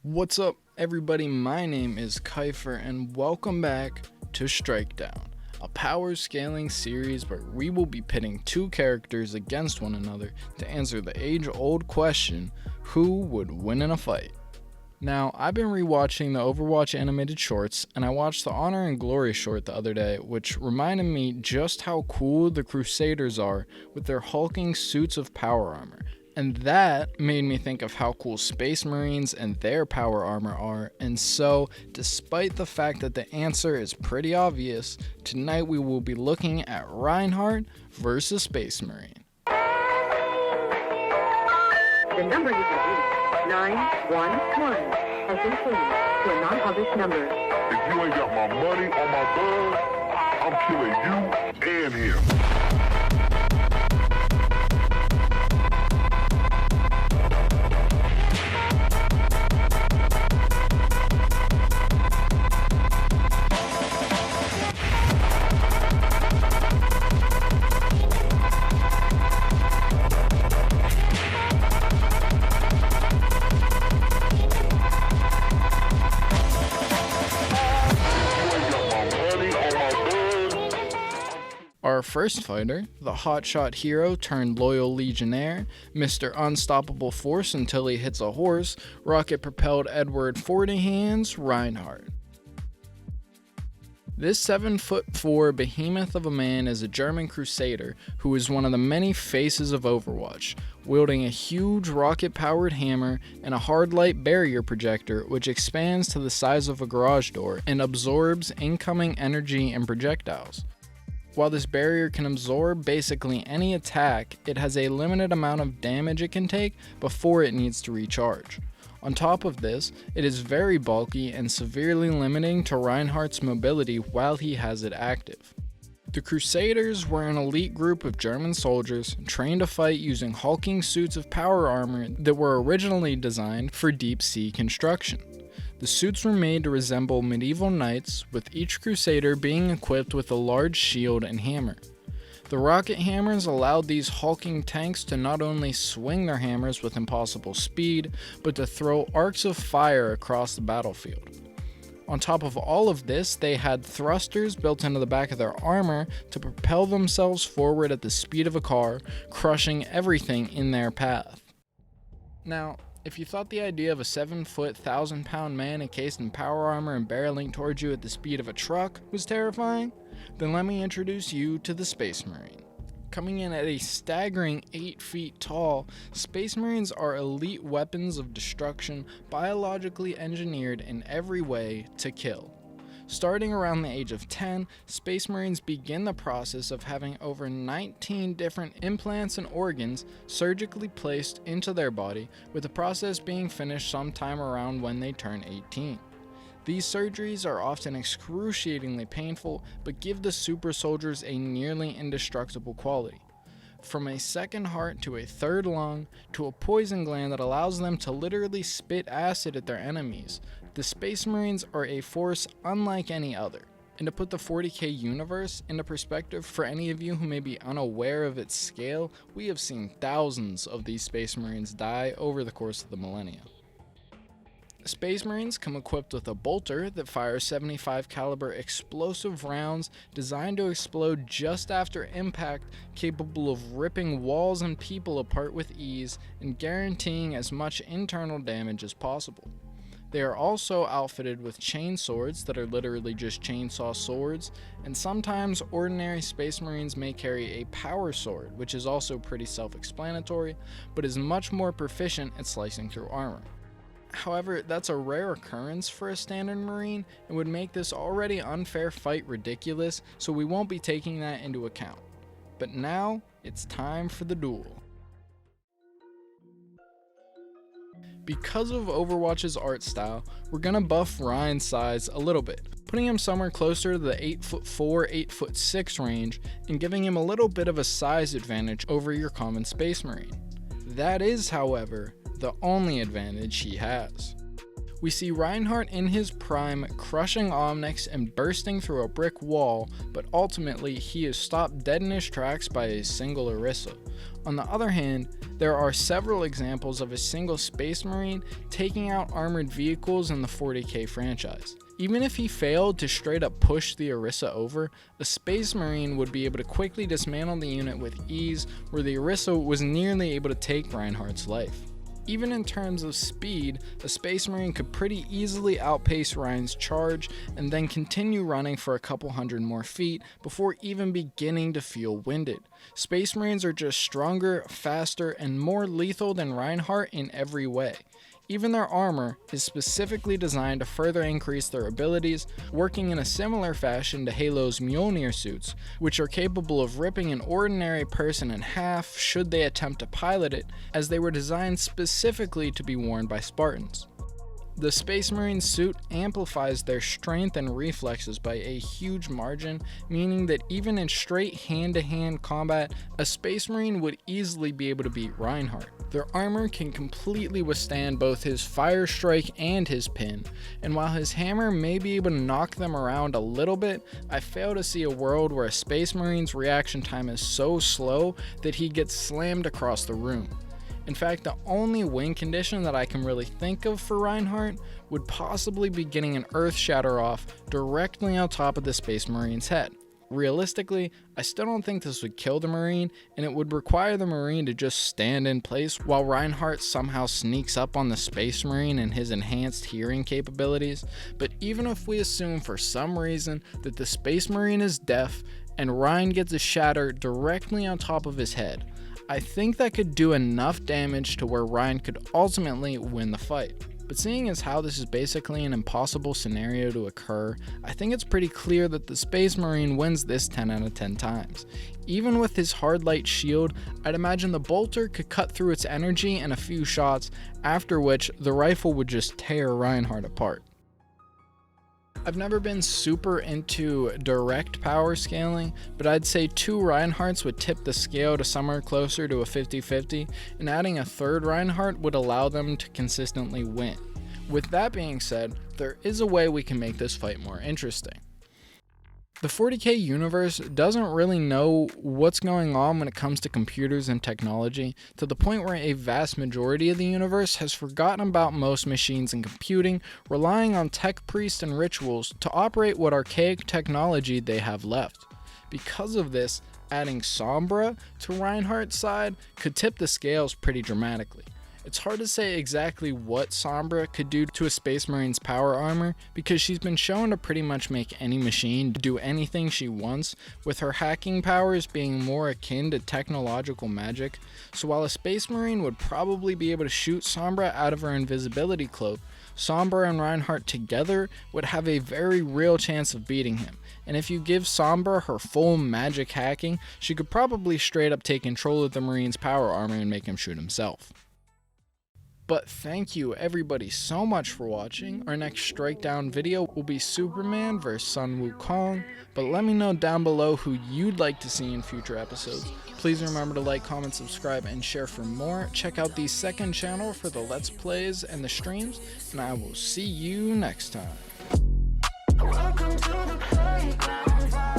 What's up, everybody? My name is Kiefer, and welcome back to Strikedown, a power scaling series where we will be pitting two characters against one another to answer the age-old question, who would win in a fight? Now, I've been rewatching the Overwatch animated shorts, and I watched the Honor and Glory short the other day, which reminded me just how cool the Crusaders are with their hulking suits of power armor. And that made me think of how cool Space Marines and their power armor are, and so, despite the fact that the answer is pretty obvious, tonight we will be looking at Reinhardt versus Space Marine. The number you have reached, 911, has been changed to a non-published number. If you ain't got my money or my blood, I'm killing you and him. Our first fighter, the hotshot hero turned loyal legionnaire, Mr. Unstoppable Force until he hits a horse, rocket-propelled Edward 40 hands, Reinhardt. This 7'4" behemoth of a man is a German crusader who is one of the many faces of Overwatch, wielding a huge rocket-powered hammer and a hard light barrier projector which expands to the size of a garage door and absorbs incoming energy and projectiles. While this barrier can absorb basically any attack, it has a limited amount of damage it can take before it needs to recharge. On top of this, it is very bulky and severely limiting to Reinhardt's mobility while he has it active. The Crusaders were an elite group of German soldiers trained to fight using hulking suits of power armor that were originally designed for deep sea construction. The suits were made to resemble medieval knights, with each crusader being equipped with a large shield and hammer. The rocket hammers allowed these hulking tanks to not only swing their hammers with impossible speed, but to throw arcs of fire across the battlefield. On top of all of this, they had thrusters built into the back of their armor to propel themselves forward at the speed of a car, crushing everything in their path. Now, if you thought the idea of a 7-foot, 1,000-pound man encased in power armor and barreling towards you at the speed of a truck was terrifying, then let me introduce you to the Space Marine. Coming in at a staggering 8 feet tall, Space Marines are elite weapons of destruction biologically engineered in every way to kill. Starting around the age of 10, Space Marines begin the process of having over 19 different implants and organs surgically placed into their body, with the process being finished sometime around when they turn 18. These surgeries are often excruciatingly painful, but give the super soldiers a nearly indestructible quality. From a second heart to a third lung to a poison gland that allows them to literally spit acid at their enemies, the Space Marines are a force unlike any other. And to put the 40k universe into perspective for any of you who may be unaware of its scale, we have seen thousands of these Space Marines die over the course of the millennia. Space Marines come equipped with a bolter that fires 75 caliber explosive rounds designed to explode just after impact, capable of ripping walls and people apart with ease and guaranteeing as much internal damage as possible. They are also outfitted with chain swords that are literally just chainsaw swords, and sometimes ordinary Space Marines may carry a power sword, which is also pretty self-explanatory, but is much more proficient at slicing through armor. However, that's a rare occurrence for a standard Marine and would make this already unfair fight ridiculous, so we won't be taking that into account. But now, it's time for the duel. Because of Overwatch's art style, we're gonna buff Ryan's size a little bit, putting him somewhere closer to the 8'4", 8'6" range, and giving him a little bit of a size advantage over your common Space Marine. That is, however, the only advantage he has. We see Reinhardt in his prime crushing Omnics and bursting through a brick wall, but ultimately he is stopped dead in his tracks by a single Orisa. On the other hand, there are several examples of a single Space Marine taking out armored vehicles in the 40k franchise. Even if he failed to straight up push the Orisa over, a Space Marine would be able to quickly dismantle the unit with ease, where the Orisa was nearly able to take Reinhardt's life. Even in terms of speed, a Space Marine could pretty easily outpace Ryan's charge and then continue running for a couple hundred more feet before even beginning to feel winded. Space Marines are just stronger, faster, and more lethal than Reinhardt in every way. Even their armor is specifically designed to further increase their abilities, working in a similar fashion to Halo's Mjolnir suits, which are capable of ripping an ordinary person in half should they attempt to pilot it, as they were designed specifically to be worn by Spartans. The Space Marine suit amplifies their strength and reflexes by a huge margin, meaning that even in straight hand-to-hand combat, a Space Marine would easily be able to beat Reinhardt. Their armor can completely withstand both his fire strike and his pin, and while his hammer may be able to knock them around a little bit, I fail to see a world where a Space Marine's reaction time is so slow that he gets slammed across the room. In fact, the only win condition that I can really think of for Reinhardt would possibly be getting an Earth Shatter off directly on top of the Space Marine's head. Realistically, I still don't think this would kill the Marine, and it would require the Marine to just stand in place while Reinhardt somehow sneaks up on the Space Marine and his enhanced hearing capabilities. But even if we assume for some reason that the Space Marine is deaf and Ryan gets a shatter directly on top of his head, I think that could do enough damage to where Ryan could ultimately win the fight. But seeing as how this is basically an impossible scenario to occur, I think it's pretty clear that the Space Marine wins this 10 out of 10 times. Even with his hard light shield, I'd imagine the bolter could cut through its energy in a few shots, after which the rifle would just tear Reinhardt apart. I've never been super into direct power scaling, but I'd say 2 Reinhardts would tip the scale to somewhere closer to a 50-50, and adding a third Reinhardt would allow them to consistently win. With that being said, there is a way we can make this fight more interesting. The 40k universe doesn't really know what's going on when it comes to computers and technology, to the point where a vast majority of the universe has forgotten about most machines and computing, relying on tech priests and rituals to operate what archaic technology they have left. Because of this, adding Sombra to Reinhardt's side could tip the scales pretty dramatically. It's hard to say exactly what Sombra could do to a Space Marine's power armor, because she's been shown to pretty much make any machine do anything she wants, with her hacking powers being more akin to technological magic. So while a Space Marine would probably be able to shoot Sombra out of her invisibility cloak, Sombra and Reinhardt together would have a very real chance of beating him. And if you give Sombra her full magic hacking, she could probably straight up take control of the Marine's power armor and make him shoot himself. But thank you everybody so much for watching. Our next Strikedown video will be Superman vs Sun Wukong, but let me know down below who you'd like to see in future episodes. Please remember to like, comment, subscribe, and share for more. Check out the second channel for the Let's Plays and the streams, and I will see you next time. Welcome to the playground.